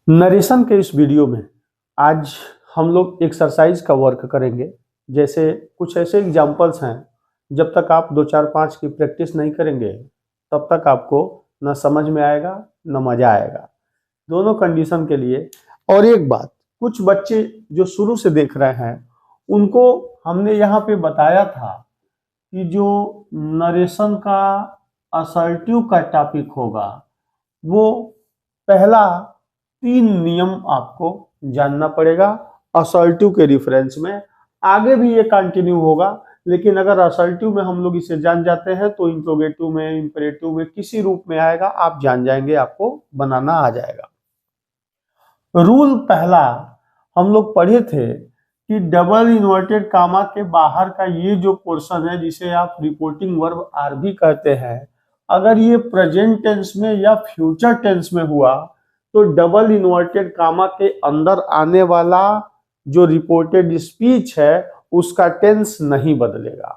Narration के इस video में आज हम लोग एक्सरसाइज का वर्क करेंगे। जैसे कुछ ऐसे एग्जाम्पल्स हैं, जब तक आप 2 4 5 की प्रैक्टिस नहीं करेंगे तब तक आपको न समझ में आएगा न मजा आएगा, दोनों कंडीशन के लिए। और एक बात, कुछ बच्चे जो शुरू से देख रहे हैं उनको हमने यहाँ पे बताया था कि जो नरेशन का असर्टिव का टॉपिक होगा वो पहला 3 नियम आपको जानना पड़ेगा असर्टिव के रिफरेंस में। आगे भी ये कंटिन्यू होगा, लेकिन अगर असर्टिव में हम लोग इसे जान जाते हैं तो इंट्रोगेटिव में, इंपेरेटिव में, किसी रूप में आएगा आप जान जाएंगे, आपको बनाना आ जाएगा। रूल पहला हम लोग पढ़े थे कि डबल इन्वर्टेड कामा के बाहर का ये जो पोर्शन है जिसे आप रिपोर्टिंग वर्ब आर भी कहते हैं, अगर ये प्रेजेंट टेंस में या फ्यूचर टेंस में हुआ तो डबल इन्वर्टेड कामा के अंदर आने वाला जो रिपोर्टेड स्पीच है उसका टेंस नहीं बदलेगा,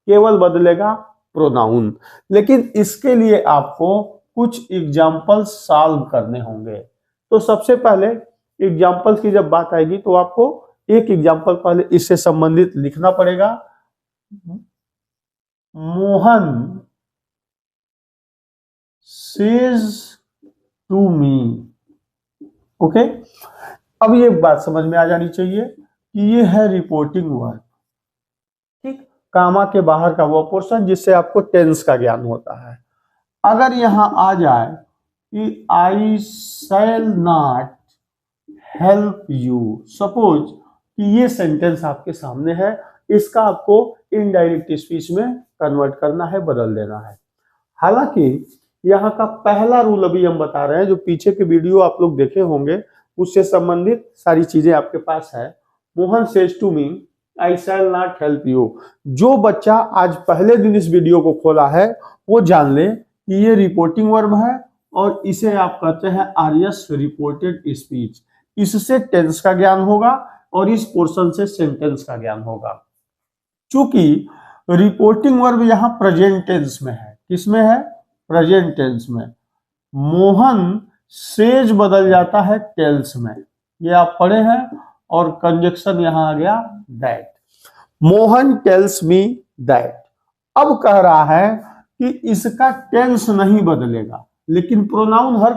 केवल बदलेगा प्रोनाउन। लेकिन इसके लिए आपको कुछ एग्जाम्पल्स सॉल्व करने होंगे। तो सबसे पहले एग्जाम्पल्स की जब बात आएगी तो आपको एक एग्जाम्पल पहले इससे संबंधित लिखना पड़ेगा। Mohan says to me. Okay, अब ये बात समझ में आ जानी चाहिए कि ये है रिपोर्टिंग वर्ब, ठीक, कामा के बाहर का वो पोर्शन जिससे आपको टेंस का ज्ञान होता है। अगर यहां आ जाए कि I shall not help you, suppose कि ये सेंटेंस आपके सामने है, इसका आपको इनडायरेक्ट स्पीच में कन्वर्ट करना है, बदल देना है। हालांकि यहाँ का पहला रूल अभी हम बता रहे हैं, जो पीछे के वीडियो आप लोग देखे होंगे उससे संबंधित सारी चीजें आपके पास है। Mohan says to me I shall not help you. जो बच्चा आज पहले दिन इस वीडियो को खोला है वो जान ले कि ये रिपोर्टिंग वर्ब है और इसे आप कहते हैं आरएस रिपोर्टेड स्पीच। इससे टेंस का ज्ञान होगा और इस पोर्शन से सेंटेंस का ज्ञान होगा। चूंकि रिपोर्टिंग वर्ब यहाँ प्रेजेंट टेंस में है, किसमें है? प्रेजेंट टेंस में। मोहन सेज बदल जाता है टेल्स में, ये आप पढ़े हैं, और कंजक्शन यहां आ गया that. Mohan tells me that. अब कह रहा है कि इसका टेंस नहीं बदलेगा, लेकिन प्रोनाउन हर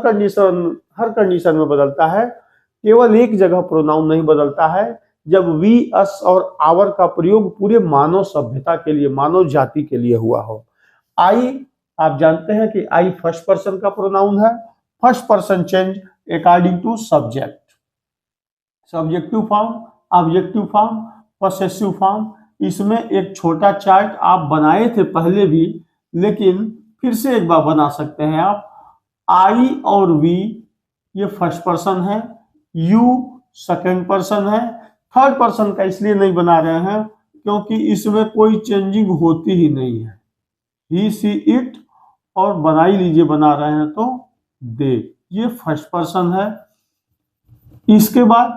कंडीशन में बदलता है। केवल एक जगह प्रोनाउन नहीं बदलता है, जब वी, अस और आवर का प्रयोग पूरे मानव सभ्यता के लिए, मानव जाति के लिए हुआ हो। आई, आप जानते हैं कि आई फर्स्ट पर्सन का प्रोनाउन है। First person change according to subject, subjective form, objective form, possessive form. इसमें एक छोटा चार्ट आप बनाए थे पहले भी, लेकिन फिर से एक बार बना सकते हैं आप। आई और वी ये फर्स्ट पर्सन है, यू सेकेंड पर्सन है। थर्ड पर्सन का इसलिए नहीं बना रहे हैं क्योंकि इसमें कोई चेंजिंग होती ही नहीं है। ही, सी, इट, और बना ही लीजिए, बना रहे हैं तो दे, ये फर्स्ट पर्सन है। इसके बाद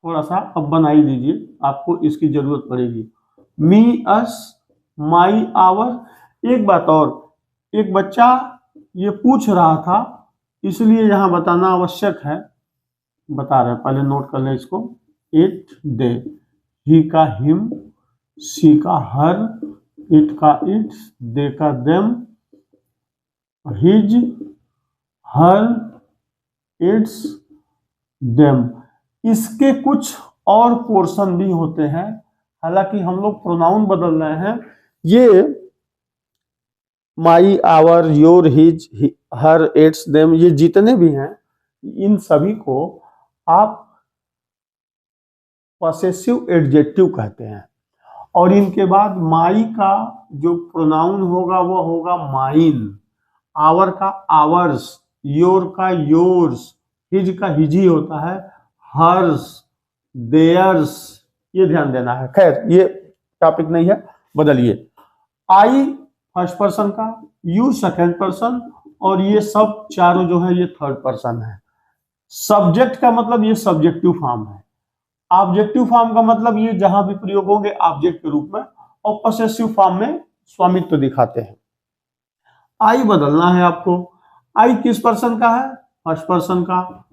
थोड़ा सा अब बना ही लीजिए, आपको इसकी जरूरत पड़ेगी। मी, अस, माई, आवर। एक बात और, एक बच्चा ये पूछ रहा था इसलिए यहां बताना आवश्यक है, बता रहे हैं, पहले नोट कर ले इसको। इट, दे, ही का हिम, सी का हर, इट का इट्स, दे का them, his, her, its, them. इसके कुछ और पोर्शन भी होते हैं, हालांकि हम लोग प्रोनाउन बदल रहे हैं। ये my, our, your, his, her, its, them, ये जितने भी हैं इन सभी को आप पॉसेसिव एडजेक्टिव कहते हैं। और इनके बाद माई का जो प्रोनाउन होगा वो होगा माइन, आवर का आवर्स, योर का योर्स, हिज का हिजी होता है, हर्स, देयर्स, ये ध्यान देना है। खैर ये टॉपिक नहीं है, बदलिए। आई फर्स्ट पर्सन का, यू सेकेंड पर्सन, और ये सब चारों जो है ये थर्ड पर्सन है। सब्जेक्ट का मतलब ये सब्जेक्टिव फॉर्म है, ऑब्जेक्टिव फॉर्म का मतलब ये जहां भी प्रयोग होंगे ऑब्जेक्ट के रूप में, और पोसेसिव फॉर्म में स्वामित्व दिखाते हैं। आई बदलना है आपको। आई किस पर्सन का है? फर्स्ट पर्सन का।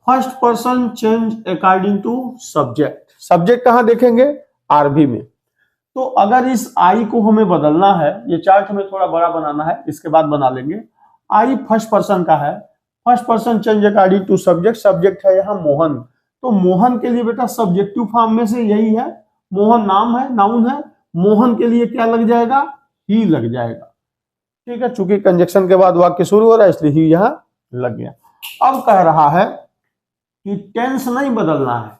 First person change according to subject. Subject कहां देखेंगे? आरबी में। तो अगर इस आई को हमें बदलना है, ये चार्ट हमें थोड़ा बड़ा बनाना है, इसके बाद बना लेंगे। आई फर्स्ट पर्सन का है, first person change according to subject. Subject है यहाँ मोहन, तो मोहन के लिए बेटा सब्जेक्टिव फॉर्म में से यही है, मोहन नाम है, नाउन है, मोहन के लिए क्या लग जाएगा? ही लग जाएगा। ठीक है, चूंकि कंजक्शन के बाद वाक्य शुरू हो रहा है इसलिए ही यहां लग गया। अब कह रहा है कि टेंस नहीं बदलना है,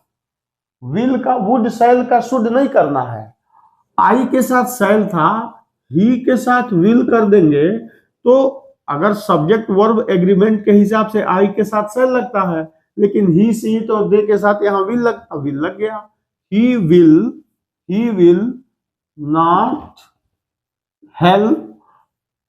विल का वुड शैल का शुड नहीं करना है। आई के साथ शैल था, ही के साथ विल कर देंगे, तो अगर सब्जेक्ट वर्ब एग्रीमेंट के हिसाब से आई के साथ शैल लगता है, लेकिन ही सी तो दे के साथ यहां विल लग गया। He will not help.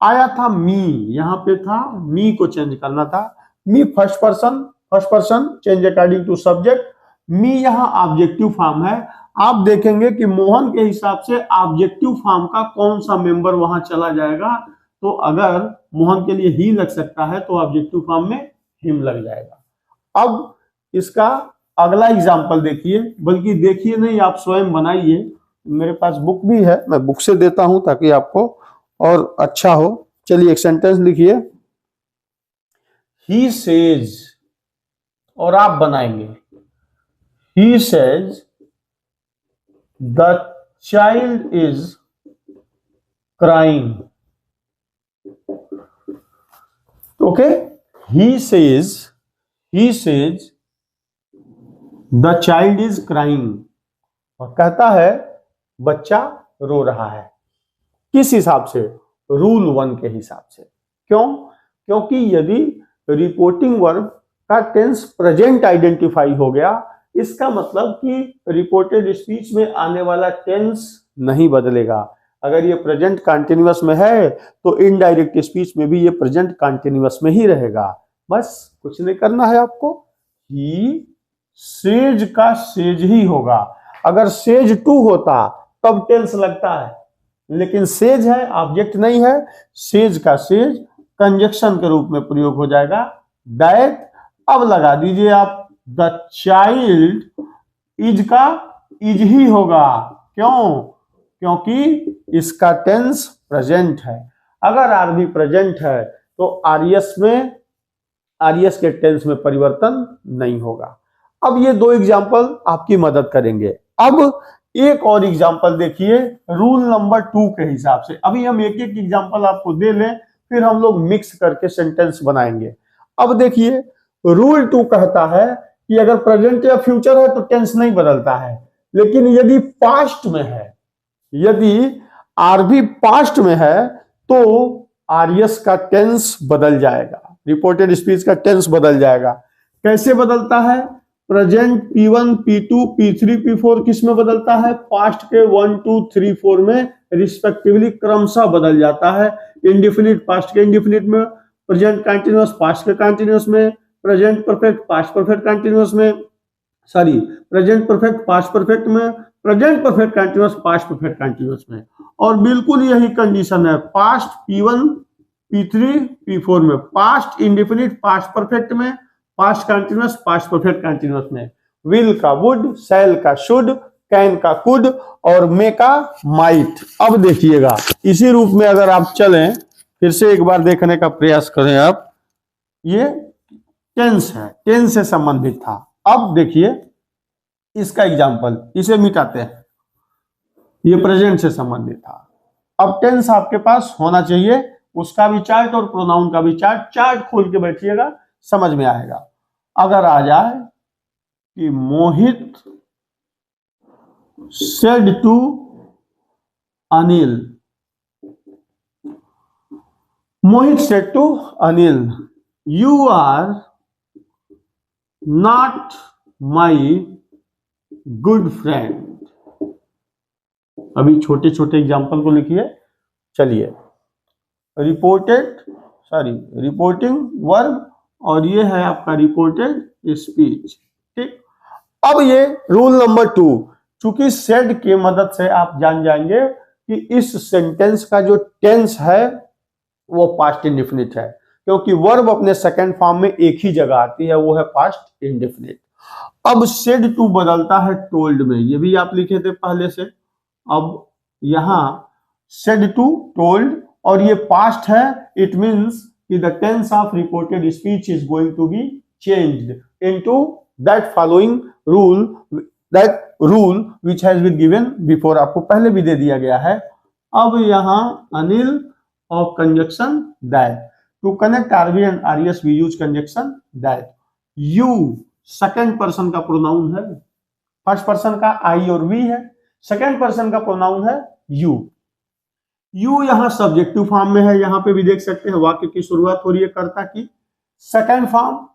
आया था मी, यहां पे था, मी को चेंज करना था। Me first person change according to subject. Me यहां ऑब्जेक्टिव फॉर्म है। आप देखेंगे कि मोहन के हिसाब से ऑब्जेक्टिव फॉर्म का कौन सा मेंबर वहां चला जाएगा, तो अगर मोहन के लिए ही लग सकता है तो ऑब्जेक्टिव फॉर्म में हिम लग जाएगा। अब इसका अगला एग्जांपल देखिए, बल्कि देखिए नहीं, आप स्वयं बनाइए। मेरे पास बुक भी है, मैं बुक से देता हूं ताकि आपको और अच्छा हो। चलिए एक सेंटेंस लिखिए, ही सेज, और आप बनाएंगे he says the child is crying. Okay, he says the child is crying, और कहता है बच्चा रो रहा है। किस हिसाब से? रूल 1 के हिसाब से। क्यों? क्योंकि यदि रिपोर्टिंग वर्ब का टेंस प्रेजेंट आइडेंटिफाई हो गया, इसका मतलब कि रिपोर्टेड स्पीच में आने वाला टेंस नहीं बदलेगा। अगर ये प्रेजेंट कंटिन्यूअस में है तो इनडायरेक्ट स्पीच में भी ये प्रेजेंट कंटिन्यूअस में ही रहेगा। बस कुछ नहीं करना है आपको, ही सेज का सेज ही होगा। अगर सेज टू होता तब टेंस लगता है, लेकिन सेज है, ऑब्जेक्ट नहीं है, सेज का सेज कंजक्शन के रूप में प्रयोग हो जाएगा, दैट। अब लगा दीजिए आप, द चाइल्ड इज का इज ही होगा। क्यों? क्योंकि इसका टेंस प्रेजेंट है। अगर आरबी प्रेजेंट है तो आरएस के टेंस में परिवर्तन नहीं होगा। अब ये दो एग्जाम्पल आपकी मदद करेंगे। अब एक और एग्जाम्पल देखिए रूल नंबर 2 के हिसाब से। अभी हम एक एक एग्जाम्पल आपको दे लें, फिर हम लोग मिक्स करके सेंटेंस बनाएंगे। अब देखिए रूल 2 कहता है कि अगर प्रेजेंट या फ्यूचर है तो टेंस नहीं बदलता है, लेकिन यदि पास्ट में है, यदि आरबी पास्ट में है तो आरएस का टेंस बदल जाएगा, रिपोर्टेड स्पीच का टेंस बदल जाएगा। कैसे बदलता है? Present P1 P2 P3 P4 किस में बदलता है? पास्ट के 1 2 3 4 में रिस्पेक्टिवली क्रमशः बदल जाता है। इंडिफिनिट पास्ट के इंडिफिनिट में, प्रेजेंट कंटिन्यूअस पास्ट के कंटिन्यूअस में, present perfect past perfect continuous में, sorry present perfect past perfect में, present perfect continuous past perfect continuous में। और बिल्कुल यही कंडीशन है पास्ट P1 P3 P4 में, पास्ट इंडिफिनिट पास्ट परफेक्ट में, past continuous past perfect continuous में, विल का वुड, शैल का शुड, कैन का कुड और मे का माइट। अब देखिएगा इसी रूप में अगर आप चलें, फिर से एक बार देखने का प्रयास करें आप, ये टेंस है, टेंस से संबंधित था। अब देखिए इसका एग्जाम्पल, इसे मिटाते हैं, ये प्रेजेंट से संबंधित था। अब टेंस आपके पास होना चाहिए, उसका भी चार्ट और प्रोनाउन का भी चार्ट। चार्ट खोल के बैठिएगा, समझ में आएगा। अगर आ जाए कि Mohit said to Anil, Mohit said to Anil, you are not my good friend. अभी छोटे छोटे एग्जाम्पल को लिखिए। चलिए रिपोर्टिंग वर्ब और ये है आपका रिपोर्टेड स्पीच। ठीक, अब ये रूल नंबर 2, चूंकि सेड के मदद से आप जान जाएंगे कि इस सेंटेंस का जो टेंस है वो पास्ट इंडेफिनिट है, क्योंकि वर्ब अपने सेकंड फॉर्म में एक ही जगह आती है, वो है पास्ट इंडेफिनिट। अब सेड टू बदलता है टोल्ड में, ये भी आप लिखे थे पहले से। अब यहां सेड टू टोल्ड और ये पास्ट है, इट मींस कि the tense of reported speech is going to be changed into that following rule, that rule which has been given before, आपको पहले भी दे दिया गया है। अब यहां अनिल और conjunction that, to connect R V and RS we use conjunction that. You second person का प्रोनाउन है, फर्स्ट पर्सन का आई और वी है, सेकंड पर्सन का प्रोनाउन है यू। यू यहां सब्जेक्टिव फॉर्म में है, यहां पे भी देख सकते हैं वाक्य की शुरुआत हो रही है कर्ता की। Second form,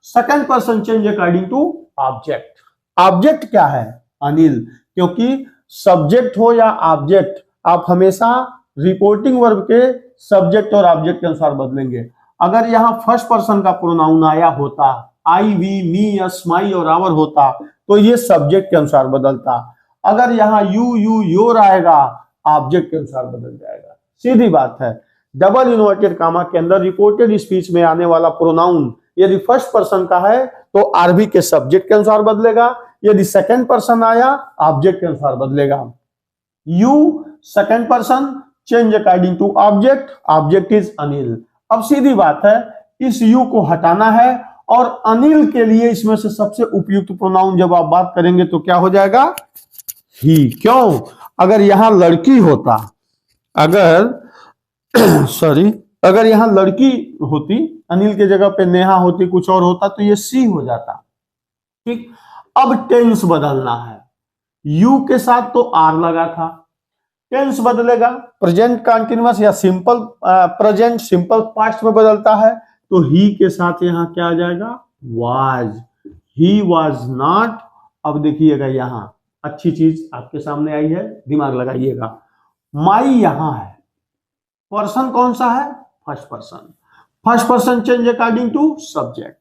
second person change according to object. Object क्या है? अनिल, क्योंकि सब्जेक्ट हो या ऑब्जेक्ट, आप हमेशा रिपोर्टिंग वर्ब के सब्जेक्ट और ऑब्जेक्ट के अनुसार बदलेंगे। अगर यहां फर्स्ट पर्सन का प्रोनाउन आया होता, आई, वी, मी, अस, माई और आवर होता, तो ये सब्जेक्ट के अनुसार बदलता। अगर यहां यू, योर आएगा, ऑब्जेक्ट के अनुसार बदल जाएगा। सीधी बात है। डबल इन्वर्टेड कामा के अंदर रिपोर्टेड स्पीच में आने वाला प्रोनाउन यदि फर्स्ट पर्सन का है तो आरबी के सब्जेक्ट के अनुसार बदलेगा, यदि सेकंड पर्सन आया ऑब्जेक्ट के अनुसार बदलेगा। You second person change according to object, object is Anil. अब सीधी बात है, इस यू को हटाना है और अनिल के लिए इसमें से सबसे उपयुक्त प्रोनाउन जब आप बात करेंगे तो क्या हो जाएगा? ही। क्यों? अगर यहां लड़की होता, अगर यहां लड़की होती, अनिल के जगह पे नेहा होती, कुछ और होता, तो ये सी हो जाता। ठीक। अब टेंस बदलना है, यू के साथ तो आर लगा था, टेंस बदलेगा, प्रेजेंट कंटीन्यूअस या सिंपल प्रेजेंट सिंपल पास्ट में बदलता है, तो ही के साथ यहां क्या आ जाएगा? वाज। He was not. अब देखिएगा यहां अच्छी चीज आपके सामने आई है, दिमाग लगाइएगा। माई यहां है, पर्सन कौन सा है? First person. First person change according to subject.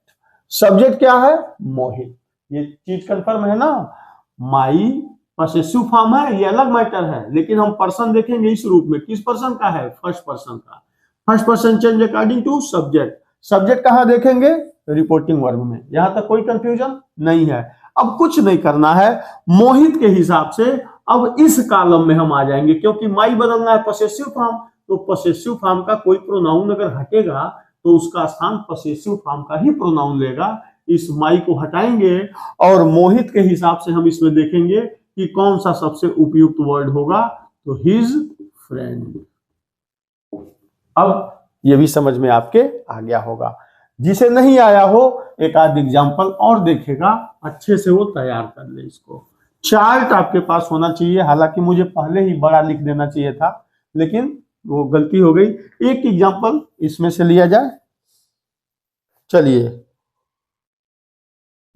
Subject क्या है? मोहित। ये चीज कंफर्म है ना? माई पॉसेसिव फॉर्म है, ये अलग मैटर है, लेकिन हम पर्सन देखेंगे इस रूप में। किस पर्सन का है? फर्स्ट पर्सन का। First person change according to subject. Subject कहां देखेंगे? रिपोर्टिंग वर्ब में। यहां तक कोई कंफ्यूजन नहीं है। अब कुछ नहीं करना है, मोहित के हिसाब से अब इस कॉलम में हम आ जाएंगे, क्योंकि माई बदलना है पॉसेसिव फॉर्म, तो पॉसेसिव फॉर्म का कोई प्रोनाउन अगर हटेगा तो उसका स्थान पॉसेसिव फॉर्म का ही प्रोनाउन लेगा। इस माई को हटाएंगे और मोहित के हिसाब से हम इसमें देखेंगे कि कौन सा सबसे उपयुक्त वर्ड होगा, तो हिज फ्रेंड। अब ये भी समझ में आपके आ गया होगा। जिसे नहीं आया हो एक आध एग्जाम्पल और देखेगा, अच्छे से वो तैयार कर ले इसको। चार्ट आपके पास होना चाहिए, हालांकि मुझे पहले ही बड़ा लिख देना चाहिए था, लेकिन वो गलती हो गई। एक एग्जाम्पल इसमें से लिया जाए। चलिए,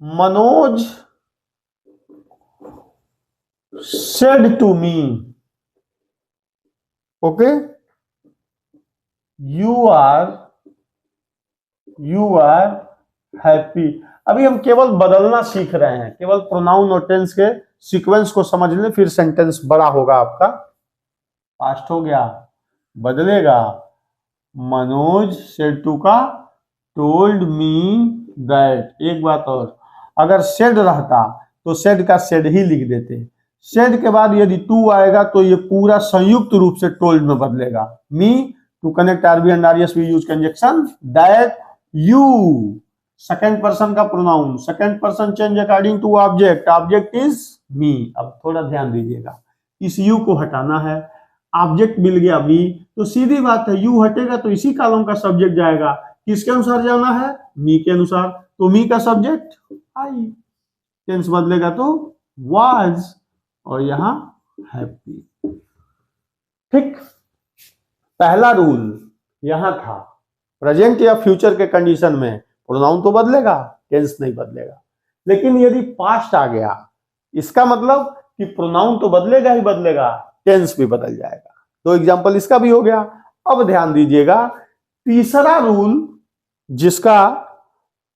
Manoj said to me, okay, you are happy. अभी हम केवल बदलना सीख रहे हैं, केवल प्रोनाउन और टेंस के सीक्वेंस को समझ लें, फिर सेंटेंस बड़ा होगा आपका। पास्ट हो गया, बदलेगा। मनोज सेड टू का टोल्ड मी दैट। एक बात और, अगर सेड रहता तो सेड का सेड ही लिख देते। सेड के बाद यदि टू आएगा तो ये पूरा संयुक्त रूप से टोल्ड में बदलेगा। Me, to connect RB and RS we use conjunction that. You second person का pronoun, second person change according to object, object is me. अब थोड़ा ध्यान दीजिएगा, इस यू को हटाना है, ऑब्जेक्ट मिल गया मी, तो सीधी बात है यू हटेगा तो इसी कॉलम का सब्जेक्ट जाएगा। किसके अनुसार जाना है? मी के अनुसार। तो मी का सब्जेक्ट आई, टेंस बदलेगा तो वाज, और यहां हैप्पी। ठीक। पहला रूल यहां था, प्रेजेंट या फ्यूचर के कंडीशन में प्रोनाउन तो बदलेगा, टेंस नहीं बदलेगा। लेकिन यदि पास्ट आ गया, इसका मतलब कि प्रोनाउन तो बदलेगा ही बदलेगा, टेंस भी बदल जाएगा। तो एग्जांपल इसका भी हो गया। अब ध्यान दीजिएगा, तीसरा रूल जिसका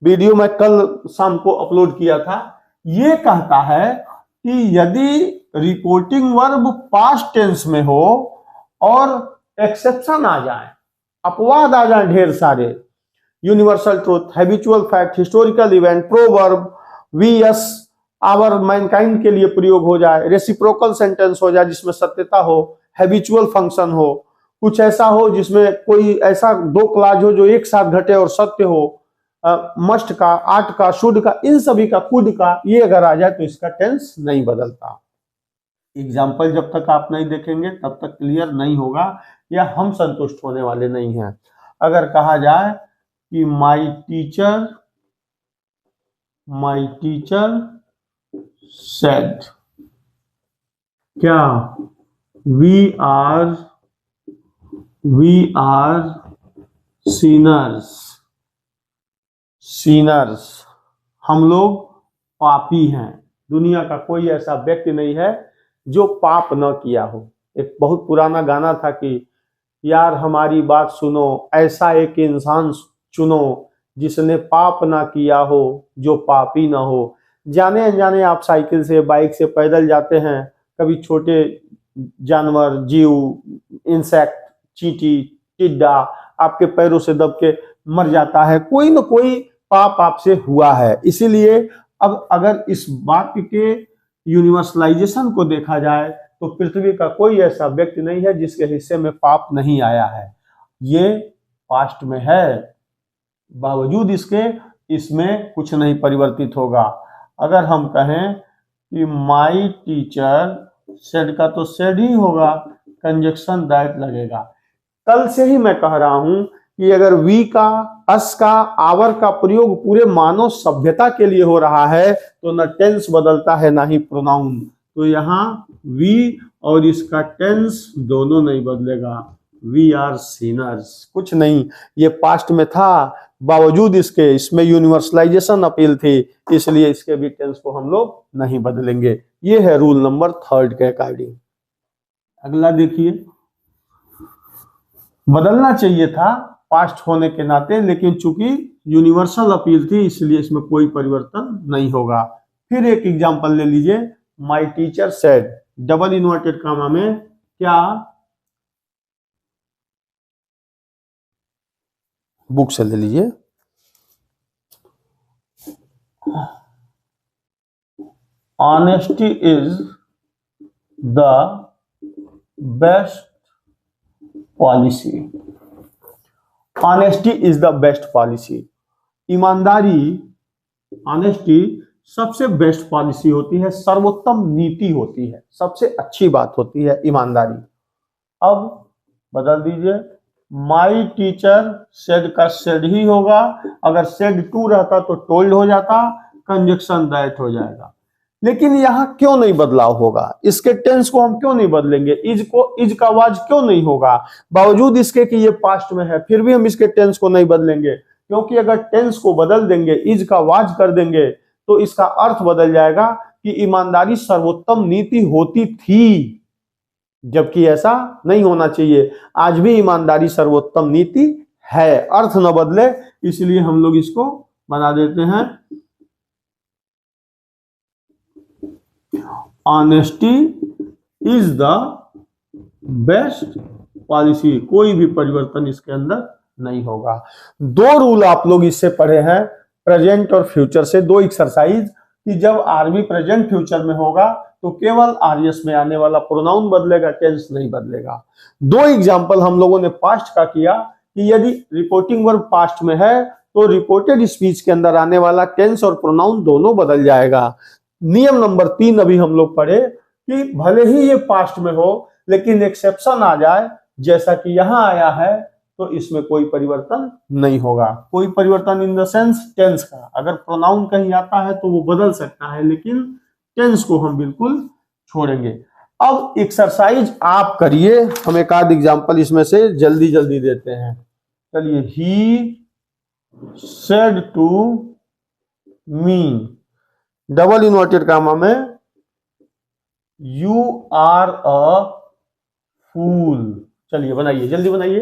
वीडियो मैं कल शाम को अपलोड किया था, यह कहता है कि यदि रिपोर्टिंग वर्ब पास्ट टेंस में हो और एक्सेप्शन आ जाए, अपवाद आ जाए ढेर सारे, universal truth, habitual fact, historical event, proverb, we as our mankind के लिए प्रयोग हो जाए, रेसिप्रोकल सेंटेंस हो जाए जिसमें सत्यता हो, हैबिचुअल फंक्शन हो, कुछ ऐसा हो जिसमें कोई ऐसा दो क्लाज हो जो एक साथ घटे और सत्य हो, मस्ट का, आट का, शुड का, इन सभी का, कुड का, ये अगर आ जाए तो इसका टेंस नहीं बदलता। एग्जाम्पल जब तक आप नहीं देखेंगे तब तक क्लियर नहीं होगा या हम संतुष्ट होने वाले नहीं हैं। अगर कहा जाए कि माई टीचर सेड, क्या वी आर सीनर्स, हम लोग पापी हैं। दुनिया का कोई ऐसा व्यक्ति नहीं है जो पाप न किया हो। एक बहुत पुराना गाना था कि यार हमारी बात सुनो, ऐसा एक इंसान चुनो जिसने पाप ना किया हो, जो पापी ना हो। जाने अनजाने आप साइकिल से, बाइक से, पैदल जाते हैं, कभी छोटे जानवर, जीव, इंसेक्ट, चींटी, टिड्डा आपके पैरों से दब के मर जाता है, कोई न कोई पाप आपसे हुआ है। इसीलिए अब अगर इस वाक्य के यूनिवर्सलाइजेशन को देखा जाए तो पृथ्वी का कोई ऐसा व्यक्ति नहीं है जिसके हिस्से में पाप नहीं आया है। ये पास्ट में है, बावजूद इसके इसमें कुछ नहीं परिवर्तित होगा। अगर हम कहें कि माई टीचर सेड का तो सेड ही होगा, कंजक्शन दैट लगेगा। कल से ही मैं कह रहा हूं कि अगर वी का, अस का, आवर का प्रयोग पूरे मानव सभ्यता के लिए हो रहा है तो न टेंस बदलता है ना ही प्रोनाउन। तो यहाँ वी और इसका टेंस दोनों नहीं बदलेगा। वी आर सिनर्स, कुछ नहीं, ये पास्ट में था, बावजूद इसके इसमें यूनिवर्सलाइजेशन अपील थी, इसलिए इसके भी टेंस को हम लोग नहीं बदलेंगे। ये है रूल नंबर 3 के अकॉर्डिंग। अगला देखिए, बदलना चाहिए था पास्ट होने के नाते, लेकिन चूंकि यूनिवर्सल अपील थी इसलिए इसमें कोई परिवर्तन नहीं होगा। फिर एक एग्जांपल ले लीजिए, my teacher said, double inverted comma में, क्या, बुक से ले लीजिए, honesty is the best policy. Honesty is the best policy, ईमानदारी, ऑनेस्टी सबसे बेस्ट पॉलिसी होती है, सर्वोत्तम नीति होती है, सबसे अच्छी बात होती है ईमानदारी। अब बदल दीजिए, माई टीचर सेड का सेड ही होगा, अगर सेड टू रहता तो टोल्ड हो जाता, कंजक्शन दैट हो जाएगा। लेकिन यहां क्यों नहीं बदलाव होगा, इसके टेंस को हम क्यों नहीं बदलेंगे, इज का वाज क्यों नहीं होगा, बावजूद इसके कि ये पास्ट में है, फिर भी हम इसके टेंस को नहीं बदलेंगे, क्योंकि अगर टेंस को बदल देंगे, इज का वाज कर देंगे तो इसका अर्थ बदल जाएगा कि ईमानदारी सर्वोत्तम नीति होती थी, जबकि ऐसा नहीं होना चाहिए। आज भी ईमानदारी सर्वोत्तम नीति है, अर्थ न बदले, इसलिए हम लोग इसको बना देते हैं, honesty is the best policy. कोई भी परिवर्तन इसके अंदर नहीं होगा। दो रूल आप लोग इससे पढ़े हैं, प्रेजेंट और फ्यूचर से, दो एक्सरसाइज, कि जब आरबी प्रेजेंट फ्यूचर में होगा तो केवल आरएस में आने वाला प्रोनाउन बदलेगा, टेंस नहीं बदलेगा। दो एग्जांपल हम लोगों ने पास्ट का किया कि यदि रिपोर्टिंग वर्ब पास्ट में है तो रिपोर्टेड स्पीच के अंदर आने वाला टेंस और प्रोनाउन दोनों बदल जाएगा। नियम नंबर 3 अभी हम लोग पढ़े कि भले ही ये पास्ट में हो लेकिन एक्सेप्शन आ जाए, जैसा कि यहां आया है, तो इसमें कोई परिवर्तन नहीं होगा। कोई परिवर्तन इन द सेंस टेंस का, अगर प्रोनाउन कहीं आता है तो वो बदल सकता है, लेकिन टेंस को हम बिल्कुल छोड़ेंगे। अब एक्सरसाइज आप करिए, हम एक आध एग्जांपल इसमें से जल्दी जल्दी देते हैं। चलिए, he said to me, double inverted comma में, यू आर अ फूल। चलिए बनाइए, जल्दी बनाइए,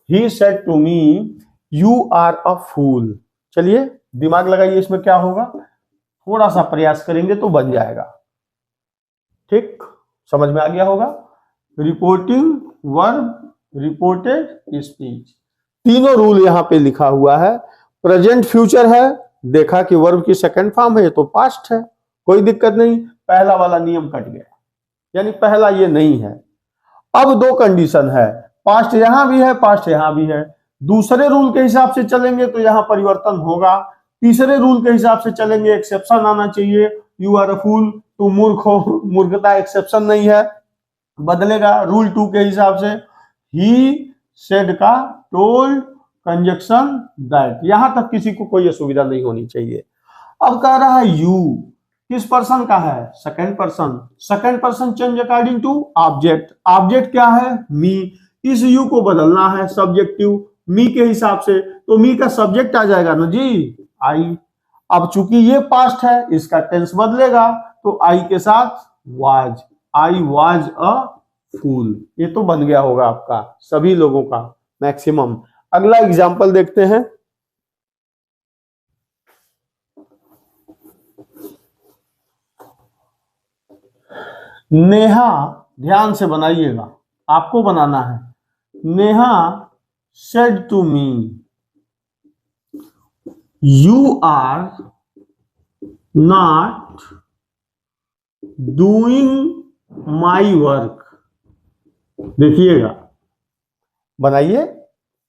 he said to me you are a fool. चलिए दिमाग लगाइए, इसमें क्या होगा, थोड़ा सा प्रयास करेंगे तो बन जाएगा। ठीक, समझ में आ गया होगा। रिपोर्टिंग वर्ब, रिपोर्टेड स्पीच, तीनों रूल यहाँ पे लिखा हुआ है। प्रेजेंट फ्यूचर है, देखा कि वर्ब की सेकंड फॉर्म है तो पास्ट है, कोई दिक्कत नहीं, पहला वाला नियम कट गया, यानी पहला ये नहीं है। अब दो कंडीशन है, पास्ट यहां भी है, पास्ट यहां भी है। दूसरे रूल के हिसाब से चलेंगे तो यहां परिवर्तन होगा, तीसरे रूल के हिसाब से चलेंगे एक्सेप्शन आना चाहिए। यू आर अ फूल, तू मूर्ख हो, मूर्खता एक्सेप्शन नहीं है, बदलेगा रूल 2 के हिसाब से। ही सेड का टोल्ड कंजक्शन दैट, यहां तक किसी को कोई असुविधा नहीं होनी चाहिए। अब कह रहा है यू किस पर्सन का है, second person, second person change according to object, object क्या है मी, इस यू को बदलना है सब्जेक्टिव मी के हिसाब से, तो मी का सब्जेक्ट आ जाएगा ना जी आई। अब चूंकि ये पास्ट है इसका टेंस बदलेगा, तो आई के साथ वाज, आई वाज अ फूल, ये तो बन गया होगा आपका सभी लोगों का मैक्सिमम। अगला एग्जांपल देखते हैं। नेहा, ध्यान से बनाइएगा, आपको बनाना है। Neha said to me you are not doing my work. देखिएगा, बनाइए,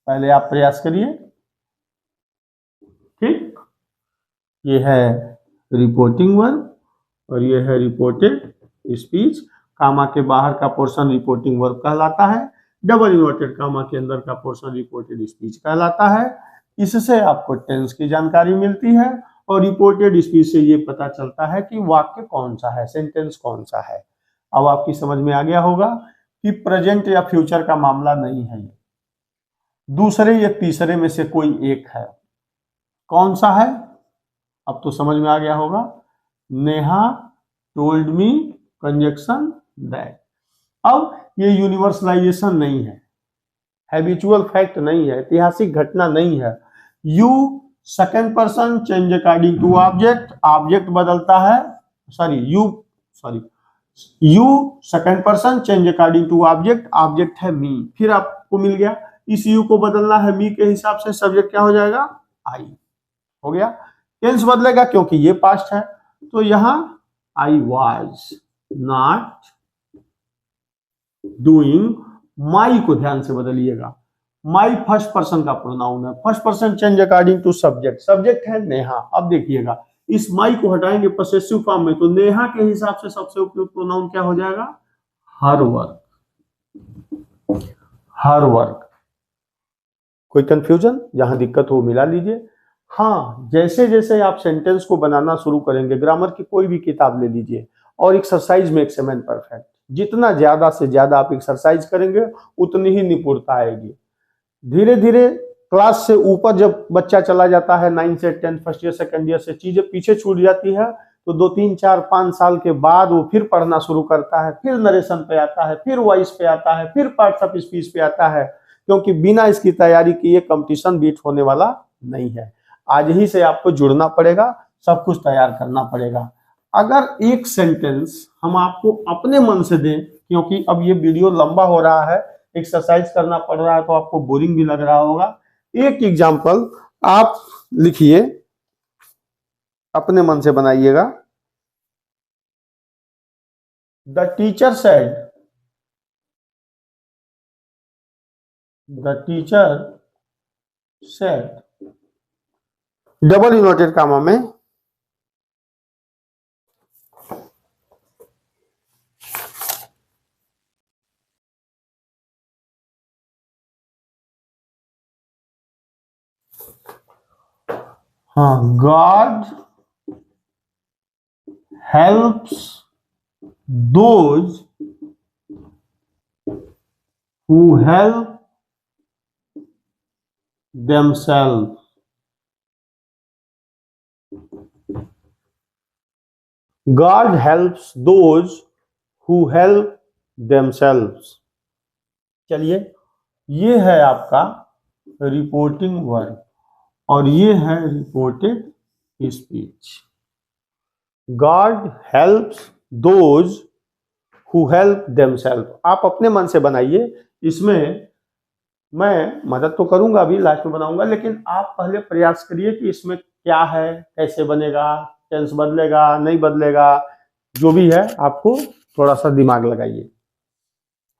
पहले आप प्रयास करिए। ठीक, ये है रिपोर्टिंग वर्ब और ये है रिपोर्टेड स्पीच। कामा के बाहर का पोर्शन रिपोर्टिंग वर्ब कहलाता है, डबल इन्वर्टेड कामा के अंदर का पोर्शन रिपोर्टेड स्पीच कहलाता है। इससे आपको टेंस की जानकारी मिलती है और रिपोर्टेड स्पीच से ये पता चलता है कि वाक्य कौन सा है, सेंटेंस कौन सा है। अब आपकी समझ में आ गया होगा कि प्रेजेंट या फ्यूचर का मामला नहीं है, दूसरे या तीसरे में से कोई एक है। कौन सा है अब तो समझ में आ गया होगा। Neha told me conjunction that. अब ये यूनिवर्सलाइजेशन नहीं है, हैबिचुअल फैक्ट नहीं है, ऐतिहासिक घटना नहीं है। You second person change according to object, object बदलता है, you second person change according to object, object है मी, फिर आपको मिल गया इस यू को बदलना है मी के हिसाब से, सब्जेक्ट क्या हो जाएगा आई, हो गया। टेंस बदलेगा क्योंकि ये पास्ट है, तो यहां I was not doing, my को ध्यान से बदलिएगा, माई फर्स्ट पर्सन का प्रोनाउन है, first person change according to subject, subject है नेहा। अब देखिएगा इस माई को हटाएंगे पॉसेसिव फॉर्म में, तो नेहा के हिसाब से सबसे उपयुक्त प्रोनाउन क्या हो जाएगा, हर वर्क, हर वर्क। कोई कंफ्यूजन, जहां दिक्कत हो मिला लीजिए। हाँ, जैसे जैसे आप सेंटेंस को बनाना शुरू करेंगे, ग्रामर की कोई भी किताब ले लीजिए और एक्सरसाइज में एक्समेन परफेक्ट, जितना ज्यादा से ज्यादा आप एक्सरसाइज करेंगे उतनी ही निपुणता आएगी। धीरे धीरे क्लास से ऊपर जब बच्चा चला जाता है, 9 से 10, फर्स्ट ईयर सेकंड ईयर से चीजें पीछे छूट जाती है, तो 2, 3, 4, 5 साल के बाद वो फिर पढ़ना शुरू करता है, फिर नरेशन पे आता है, फिर वॉइस पे आता है, फिर पार्ट्स ऑफ स्पीच पे आता है, क्योंकि बिना इसकी तैयारी किए कंपटीशन बीट होने वाला नहीं है। आज ही से आपको जुड़ना पड़ेगा, सब कुछ तैयार करना पड़ेगा। अगर एक सेंटेंस हम आपको अपने मन से दें, क्योंकि अब ये वीडियो लंबा हो रहा है, एक्सरसाइज करना पड़ रहा है, तो आपको बोरिंग भी लग रहा होगा। एक एग्जाम्पल आप लिखिए, अपने मन से बनाइएगा। The teacher said, the teacher said, double inverted comma में, हाँ, God helps those who help themselves। God helps those who help themselves। चलिए, ये है आपका रिपोर्टिंग वर्ब और ये है reported speech. God helps those who help themselves। आप अपने मन से बनाइए, इसमें मैं मदद तो करूंगा, अभी लास्ट में बनाऊंगा, लेकिन आप पहले प्रयास करिए कि इसमें क्या है, कैसे बनेगा, टेंस बदलेगा नहीं बदलेगा, जो भी है आपको थोड़ा सा दिमाग लगाइए।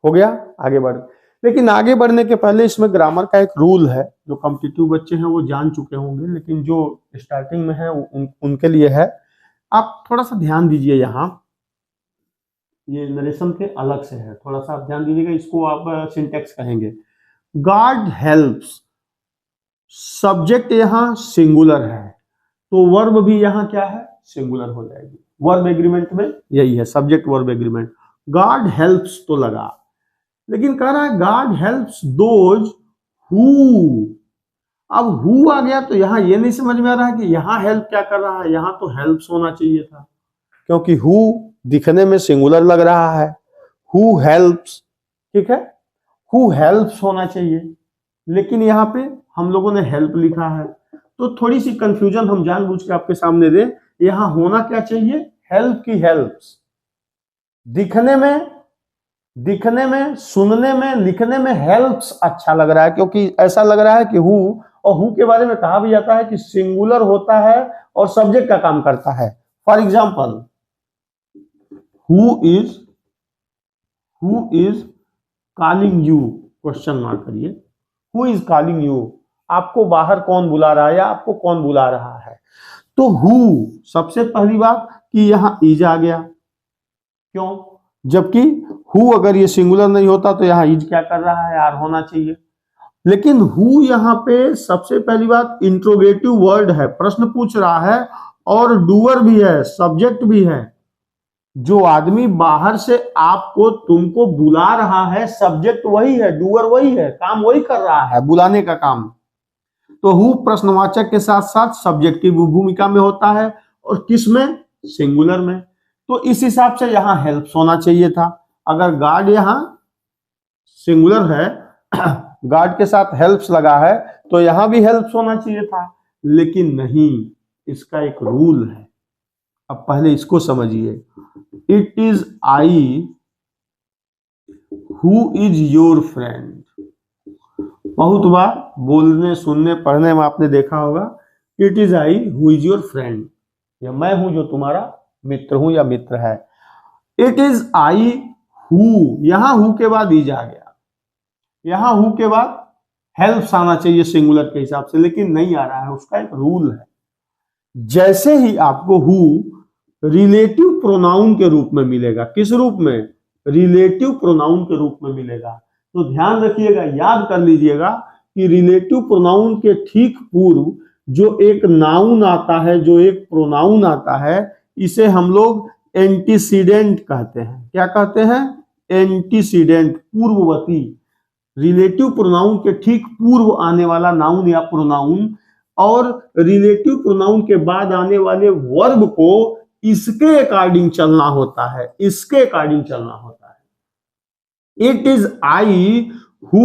हो गया, आगे बढ़। लेकिन आगे बढ़ने के पहले इसमें ग्रामर का एक रूल है, जो कॉम्पिटिटिव बच्चे हैं वो जान चुके होंगे, लेकिन जो स्टार्टिंग में है उनके लिए है। आप थोड़ा सा ध्यान दीजिए, यहाँ ये नरेशन के अलग से है, थोड़ा सा आप ध्यान दीजिएगा, इसको आप सिंटेक्स कहेंगे। गॉड हेल्प्स, सब्जेक्ट यहाँ सिंगुलर है, तो वर्ब भी यहाँ क्या है, सिंगुलर हो जाएगी। वर्ब एग्रीमेंट में यही है, subject verb agreement. God helps तो लगा, लेकिन कह रहा है गॉड हेल्प्स दोज हु। अब हु आ गया तो यहां ये नहीं समझ में आ रहा है कि यहां हेल्प क्या कर रहा है, यहां तो हेल्प्स होना चाहिए था, क्योंकि हु दिखने में सिंगुलर लग रहा है। हु हेल्प्स, ठीक है, हु हेल्प्स होना चाहिए, लेकिन यहाँ पे हम लोगों ने हेल्प लिखा है, तो थोड़ी सी कंफ्यूजन हम जानबूझ के आपके सामने दे। यहां होना क्या चाहिए, हेल्प की हेल्प्स। दिखने में, सुनने में, लिखने में हेल्प्स अच्छा लग रहा है, क्योंकि ऐसा लग रहा है कि हु, और हु के बारे में कहा भी जाता है कि सिंगुलर होता है और सब्जेक्ट का काम करता है। For example, who is calling you, question mark करिए, हु इज कॉलिंग यू, आपको बाहर कौन बुला रहा है या आपको कौन बुला रहा है। तो हु, सबसे पहली बात कि यहां इज आ गया, क्यों, जबकि हु अगर ये सिंगुलर नहीं होता तो यहां इज क्या कर रहा है, आर होना चाहिए। लेकिन हु यहां पे सबसे पहली बात इंट्रोगेटिव वर्ड है, प्रश्न पूछ रहा है, और डूअर भी है, सब्जेक्ट भी है। जो आदमी बाहर से आपको तुमको बुला रहा है, सब्जेक्ट वही है, डूअर वही है, काम वही कर रहा है, बुलाने का काम। तो हु प्रश्नवाचक के साथ साथ सब्जेक्ट की भूमिका में होता है, और किस में, सिंगुलर में। तो इस हिसाब से यहां हेल्प्स होना चाहिए था। अगर गार्ड यहां सिंगुलर है, गार्ड के साथ हेल्प्स लगा है, तो यहां भी हेल्प्स होना चाहिए था, लेकिन नहीं, इसका एक रूल है। अब पहले इसको समझिए। It is I who is your friend. बहुत बार बोलने, सुनने, पढ़ने में आपने देखा होगा, it is I who is your friend, या मैं हूं जो तुम्हारा मित्र हूं या मित्र है। इट इज आई हु, यहां हु के बाद इज आ गया, यहां हु के बाद हेल्प्स आना चाहिए सिंगुलर के हिसाब से, लेकिन नहीं आ रहा है, उसका एक रूल है। जैसे ही आपको हु रिलेटिव प्रोनाउन के रूप में मिलेगा, किस रूप में, रिलेटिव प्रोनाउन के रूप में मिलेगा, तो ध्यान रखिएगा, याद कर लीजिएगा कि रिलेटिव प्रोनाउन के ठीक पूर्व जो एक नाउन आता है, जो एक प्रोनाउन आता है, इसे हम लोग एंटीसीडेंट कहते हैं। क्या कहते हैं, एंटीसीडेंट, पूर्ववर्ती। रिलेटिव प्रोनाउन के ठीक पूर्व आने वाला नाउन या प्रोनाउन, और रिलेटिव प्रोनाउन के बाद आने वाले वर्ब को इसके अकॉर्डिंग चलना होता है, इसके अकॉर्डिंग चलना होता है। It is I who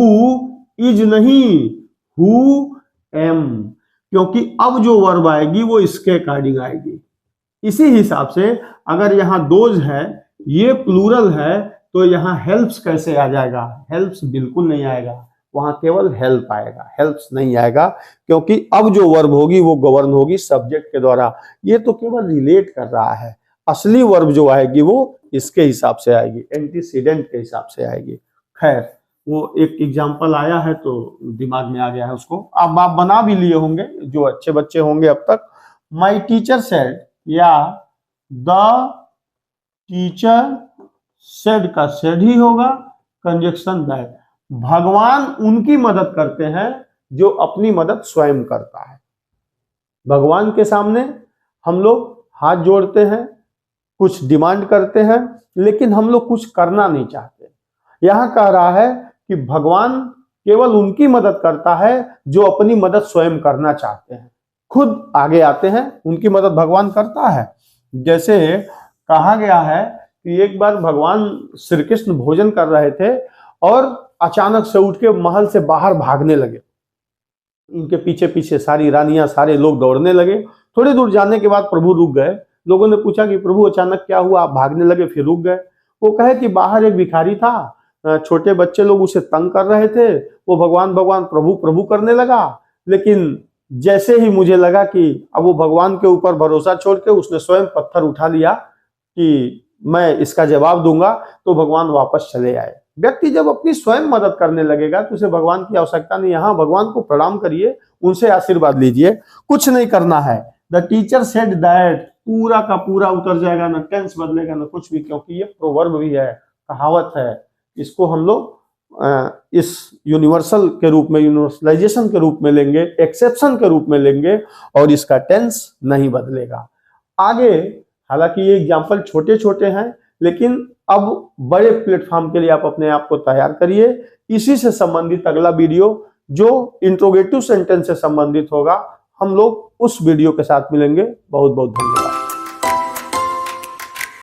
is नहीं, हु एम, क्योंकि अब जो वर्ब आएगी वो इसके अकॉर्डिंग आएगी। इसी हिसाब से अगर यहां दोज है, ये प्लूरल है, तो यहां हेल्प्स कैसे आ जाएगा, हेल्प्स बिल्कुल नहीं आएगा, वहां केवल हेल्प आएगा, हेल्प्स नहीं आएगा, क्योंकि अब जो वर्ब होगी वो गवर्न होगी सब्जेक्ट के द्वारा। ये तो केवल रिलेट कर रहा है, असली वर्ब जो आएगी वो इसके हिसाब से आएगी, एंटीसीडेंट के हिसाब से आएगी। खैर, वो एक एग्जाम्पल आया है तो दिमाग में आ गया है उसको, अब आप बना भी लिए होंगे जो अच्छे बच्चे होंगे अब तक। माई टीचर सेड, या द टीचर सेड का सेड ही होगा, कंजक्शन दैट। भगवान उनकी मदद करते हैं जो अपनी मदद स्वयं करता है। भगवान के सामने हम लोग हाथ जोड़ते हैं, कुछ डिमांड करते हैं, लेकिन हम लोग कुछ करना नहीं चाहते। यहां कह रहा है कि भगवान केवल उनकी मदद करता है जो अपनी मदद स्वयं करना चाहते हैं, खुद आगे आते हैं, उनकी मदद भगवान करता है। जैसे कहा गया है कि एक बार भगवान श्री कृष्ण भोजन कर रहे थे और अचानक से उठ के महल से बाहर भागने लगे, इनके पीछे पीछे सारी रानियां, सारे लोग दौड़ने लगे। थोड़ी दूर जाने के बाद प्रभु रुक गए। लोगों ने पूछा कि प्रभु अचानक क्या हुआ, आप भागने लगे फिर रुक गए। वो कहे कि बाहर एक भिखारी था, छोटे बच्चे लोग उसे तंग कर रहे थे, वो भगवान भगवान प्रभु प्रभु करने लगा। लेकिन जैसे ही मुझे लगा कि अब वो भगवान के ऊपर भरोसा छोड़ के उसने स्वयं पत्थर उठा लिया कि मैं इसका जवाब दूंगा, तो भगवान वापस चले आए। व्यक्ति जब अपनी स्वयं मदद करने लगेगा तो उसे भगवान की आवश्यकता नहीं। यहाँ भगवान को प्रणाम करिए, उनसे आशीर्वाद लीजिए, कुछ नहीं करना है। द टीचर सेड दैट, पूरा का पूरा उतर जाएगा, ना टेंस बदलेगा ना कुछ भी, क्योंकि ये प्रोवर्ब भी है, कहावत है। इसको हम लोग इस यूनिवर्सल के रूप में, यूनिवर्सलाइजेशन के रूप में लेंगे, एक्सेप्शन के रूप में लेंगे, और इसका टेंस नहीं बदलेगा। आगे हालांकि ये एग्जाम्पल छोटे छोटे हैं, लेकिन अब बड़े प्लेटफॉर्म के लिए आप अपने आप को तैयार करिए। इसी से संबंधित अगला वीडियो जो इंट्रोगेटिव सेंटेंस से संबंधित होगा, हम लोग उस वीडियो के साथ मिलेंगे। बहुत बहुत धन्यवाद।